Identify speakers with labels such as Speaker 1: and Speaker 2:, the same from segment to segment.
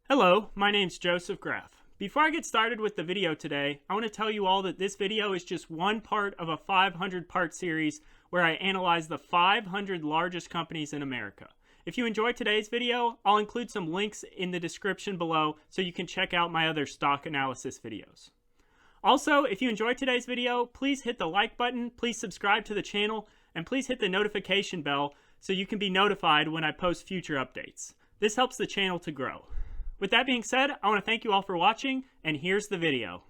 Speaker 1: Hello, my name's Joseph Graff. Before I get started with the video today, I want to tell you all that this video is just one part of a 500-part series where I analyze the 500 largest companies in America. If you enjoyed today's video, I'll include some links in the description below so you can check out my other stock analysis videos. Also, if you enjoyed today's video, please hit the like button, please subscribe to the channel, and please hit the notification bell so you can be notified when I post future updates. This helps the channel to grow. With that being said, I want to thank you all for watching, and here's the video.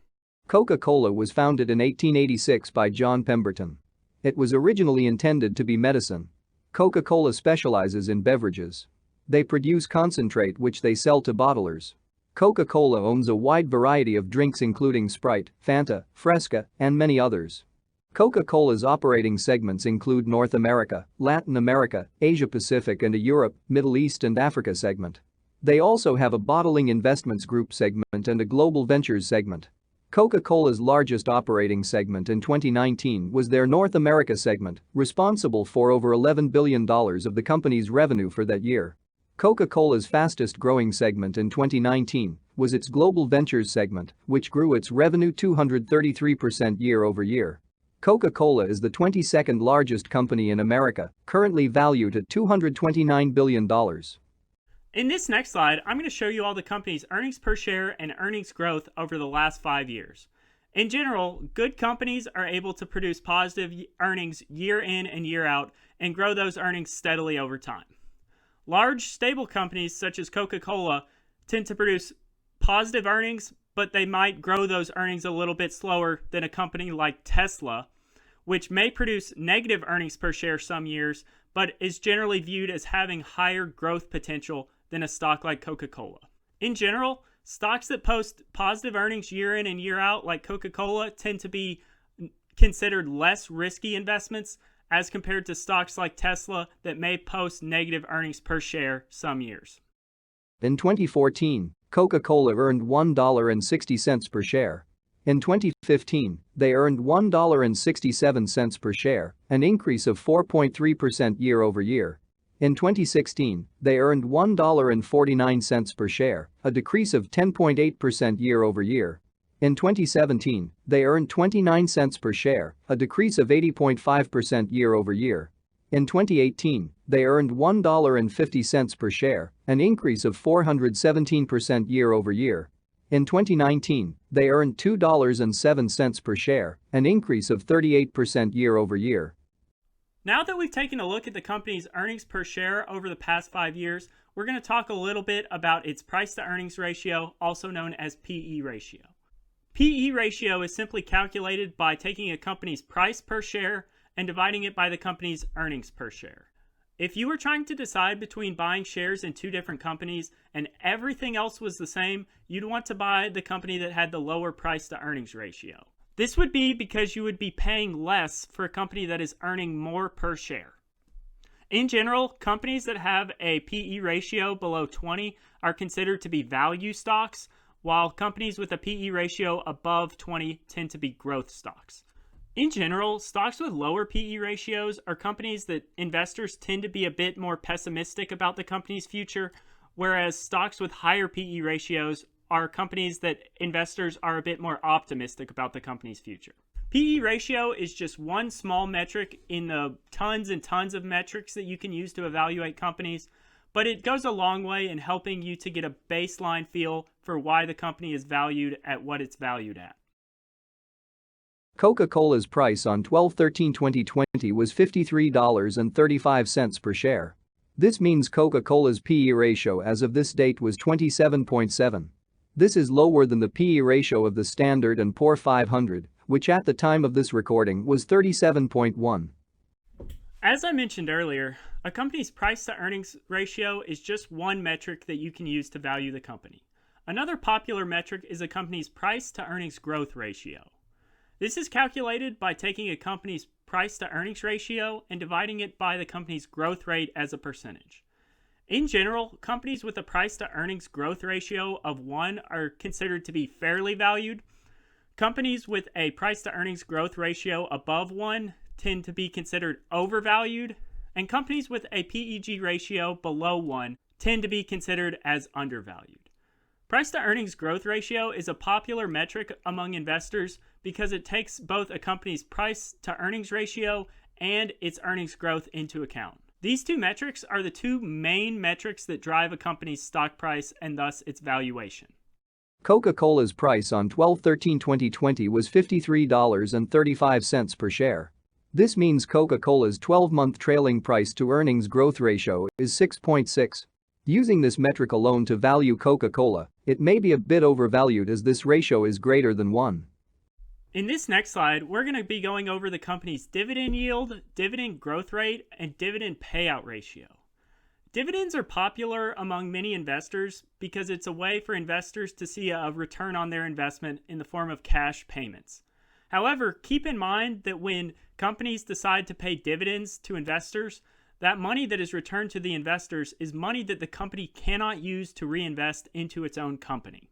Speaker 2: Coca-Cola was founded in 1886 by John Pemberton. It was originally intended to be medicine. Coca-Cola specializes in beverages. They produce concentrate which they sell to bottlers. Coca-Cola owns a wide variety of drinks including Sprite, Fanta, Fresca, and many others. Coca-Cola's operating segments include North America, Latin America, Asia Pacific and a Europe, Middle East and Africa segment. They also have a bottling investments group segment and a global ventures segment. Coca-Cola's largest operating segment in 2019 was their North America segment, responsible for over $11 billion of the company's revenue for that year. Coca-Cola's fastest growing segment in 2019 was its global ventures segment, which grew its revenue 233% year over year. Coca-Cola is the 22nd largest company in America, currently valued at $229 billion.
Speaker 1: In this next slide, I'm going to show you all the company's earnings per share and earnings growth over the last 5 years. In general, good companies are able to produce positive earnings year in and year out and grow those earnings steadily over time. Large, stable companies such as Coca-Cola tend to produce positive earnings, but they might grow those earnings a little bit slower than a company like Tesla, which may produce negative earnings per share some years, but is generally viewed as having higher growth potential than a stock like Coca-Cola. In general, stocks that post positive earnings year in and year out like Coca-Cola tend to be considered less risky investments as compared to stocks like Tesla that may post negative earnings per share some years.
Speaker 2: In 2014, Coca-Cola earned $1.60 per share. In 2015, they earned $1.67 per share, an increase of 4.3% year over year. In 2016, they earned $1.49 per share, a decrease of 10.8% year over year. In 2017, they earned 29 cents per share, a decrease of 80.5% year over year. In 2018, they earned $1.50 per share, an increase of 417% year over year. In 2019, they earned $2.07 per share, an increase of 38% year over year.
Speaker 1: Now that we've taken a look at the company's earnings per share over the past 5 years, we're going to talk a little bit about its price to earnings ratio, also known as PE ratio. PE ratio is simply calculated by taking a company's price per share and dividing it by the company's earnings per share. If you were trying to decide between buying shares in two different companies and everything else was the same, you'd want to buy the company that had the lower price to earnings ratio. This would be because you would be paying less for a company that is earning more per share. In general, companies that have a PE ratio below 20 are considered to be value stocks, while companies with a PE ratio above 20 tend to be growth stocks. In general, stocks with lower PE ratios are companies that investors tend to be a bit more pessimistic about the company's future, whereas stocks with higher PE ratios are companies that investors are a bit more optimistic about the company's future. PE ratio is just one small metric in the tons and tons of metrics that you can use to evaluate companies, but it goes a long way in helping you to get a baseline feel for why the company is valued at what it's valued at.
Speaker 2: Coca-Cola's price on 12/13/2020 was $53.35 per share. This means Coca-Cola's PE ratio as of this date was 27.7. This is lower than the PE ratio of the Standard & Poor's 500, which at the time of this recording was 37.1.
Speaker 1: As I mentioned earlier, a company's price to earnings ratio is just one metric that you can use to value the company. Another popular metric is a company's price to earnings growth ratio. This is calculated by taking a company's price to earnings ratio and dividing it by the company's growth rate as a percentage. In general, companies with a price to earnings growth ratio of 1 are considered to be fairly valued. Companies with a price to earnings growth ratio above 1 tend to be considered overvalued, and companies with a PEG ratio below 1 tend to be considered as undervalued. Price to earnings growth ratio is a popular metric among investors because it takes both a company's price to earnings ratio and its earnings growth into account. These two metrics are the two main metrics that drive a company's stock price and thus its valuation.
Speaker 2: Coca-Cola's price on 12/13/2020 was $53.35 per share. This means Coca-Cola's 12-month trailing price to earnings growth ratio is 6.6. Using this metric alone to value Coca-Cola, it may be a bit overvalued as this ratio is greater than 1.
Speaker 1: In this next slide, we're going to be going over the company's dividend yield, dividend growth rate, and dividend payout ratio. Dividends are popular among many investors because it's a way for investors to see a return on their investment in the form of cash payments. However, keep in mind that when companies decide to pay dividends to investors, that money that is returned to the investors is money that the company cannot use to reinvest into its own company.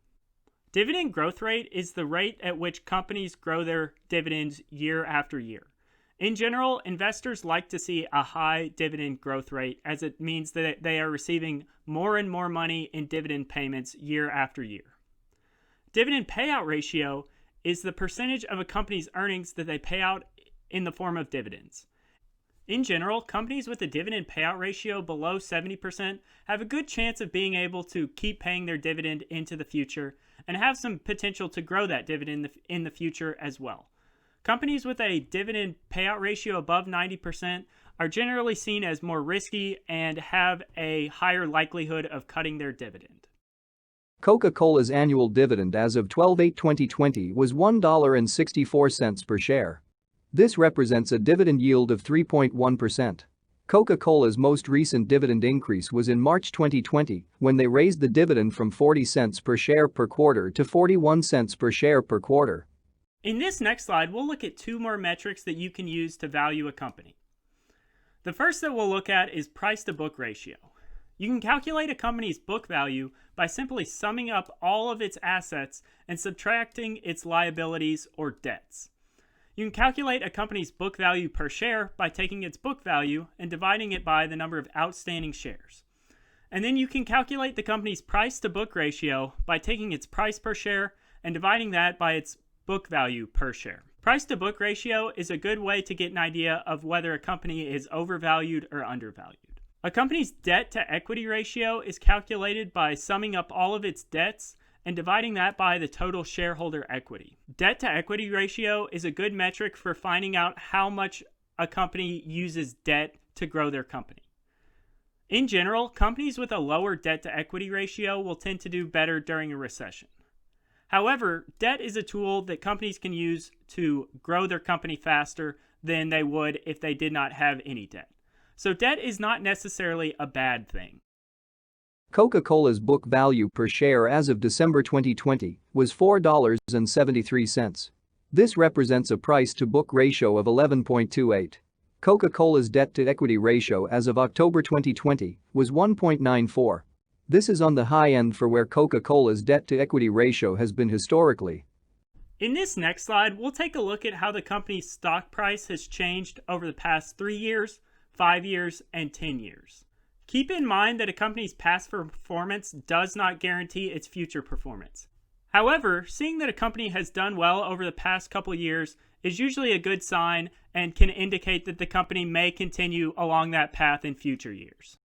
Speaker 1: Dividend growth rate is the rate at which companies grow their dividends year after year. In general, investors like to see a high dividend growth rate as it means that they are receiving more and more money in dividend payments year after year. Dividend payout ratio is the percentage of a company's earnings that they pay out in the form of dividends. In general, companies with a dividend payout ratio below 70% have a good chance of being able to keep paying their dividend into the future and have some potential to grow that dividend in the future as well. Companies with a dividend payout ratio above 90% are generally seen as more risky and have a higher likelihood of cutting their dividend.
Speaker 2: Coca-Cola's annual dividend as of 12/8/2020 was $1.64 per share. This represents a dividend yield of 3.1%. Coca-Cola's most recent dividend increase was in March 2020 when they raised the dividend from 40 cents per share per quarter to 41 cents per share per quarter.
Speaker 1: In this next slide, we'll look at two more metrics that you can use to value a company. The first that we'll look at is price to book ratio. You can calculate a company's book value by simply summing up all of its assets and subtracting its liabilities or debts. You can calculate a company's book value per share by taking its book value and dividing it by the number of outstanding shares. And then you can calculate the company's price to book ratio by taking its price per share and dividing that by its book value per share. Price to book ratio is a good way to get an idea of whether a company is overvalued or undervalued. A company's debt to equity ratio is calculated by summing up all of its debts and dividing that by the total shareholder equity. Debt to equity ratio is a good metric for finding out how much a company uses debt to grow their company. In general, companies with a lower debt to equity ratio will tend to do better during a recession. However, debt is a tool that companies can use to grow their company faster than they would if they did not have any debt. So debt is not necessarily a bad thing.
Speaker 2: Coca-Cola's book value per share as of December 2020 was $4.73. This represents a price-to-book ratio of 11.28. Coca-Cola's debt-to-equity ratio as of October 2020 was 1.94. This is on the high end for where Coca-Cola's debt-to-equity ratio has been historically.
Speaker 1: In this next slide, we'll take a look at how the company's stock price has changed over the past 3 years, 5 years, and 10 years. Keep in mind that a company's past performance does not guarantee its future performance. However, seeing that a company has done well over the past couple years is usually a good sign and can indicate that the company may continue along that path in future years.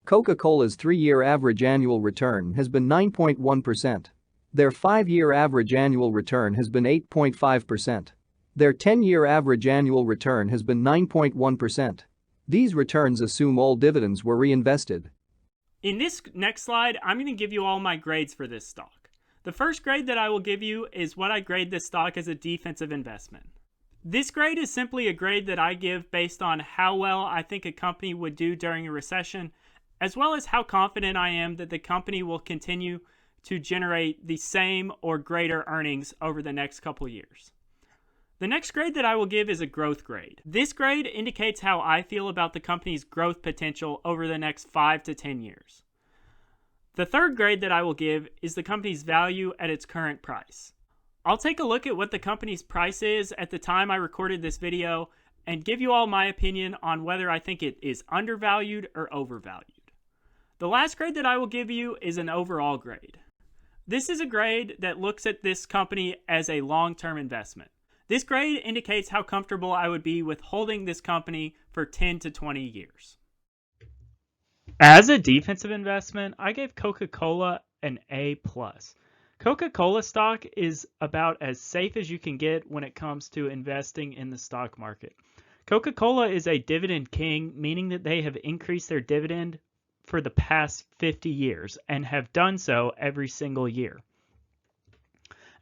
Speaker 2: Coca-Cola's 3-year average annual return has been 9.1%. Their 5-year average annual return has been 8.5%. Their 10-year average annual return has been 9.1%. These returns assume all dividends were reinvested.
Speaker 1: In this next slide, I'm going to give you all my grades for this stock. The first grade that I will give you is what I grade this stock as a defensive investment. This grade is simply a grade that I give based on how well I think a company would do during a recession, as well as how confident I am that the company will continue to generate the same or greater earnings over the next couple years. The next grade that I will give is a growth grade. This grade indicates how I feel about the company's growth potential over the next 5 to 10 years. The third grade that I will give is the company's value at its current price. I'll take a look at what the company's price is at the time I recorded this video and give you all my opinion on whether I think it is undervalued or overvalued. The last grade that I will give you is an overall grade. This is a grade that looks at this company as a long-term investment. This grade indicates how comfortable I would be with holding this company for 10 to 20 years. As a defensive investment, I gave Coca-Cola an A+. Coca-Cola stock is about as safe as you can get when it comes to investing in the stock market. Coca-Cola is a dividend king, meaning that they have increased their dividend for the past 50 years and have done so every single year.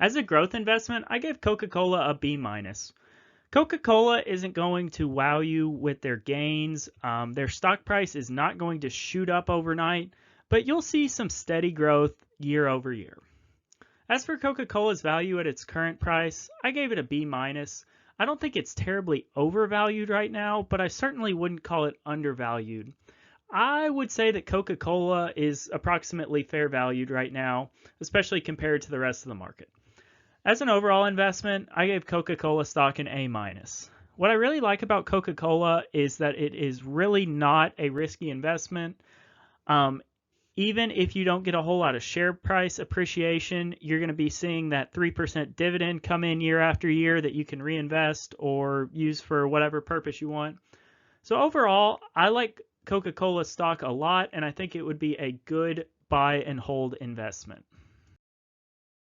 Speaker 1: As a growth investment, I gave Coca-Cola a B-. Coca-Cola isn't going to wow you with their gains. Their stock price is not going to shoot up overnight, but you'll see some steady growth year over year. As for Coca-Cola's value at its current price, I gave it a B-. I don't think it's terribly overvalued right now, but I certainly wouldn't call it undervalued. I would say that Coca-Cola is approximately fair valued right now, especially compared to the rest of the market. As an overall investment, I gave Coca-Cola stock an A-. What I really like about Coca-Cola is that it is really not a risky investment. Even if you don't get a whole lot of share price appreciation, you're going to be seeing that 3% dividend come in year after year that you can reinvest or use for whatever purpose you want. So overall, I like Coca-Cola stock a lot, and I think it would be a good buy and hold investment.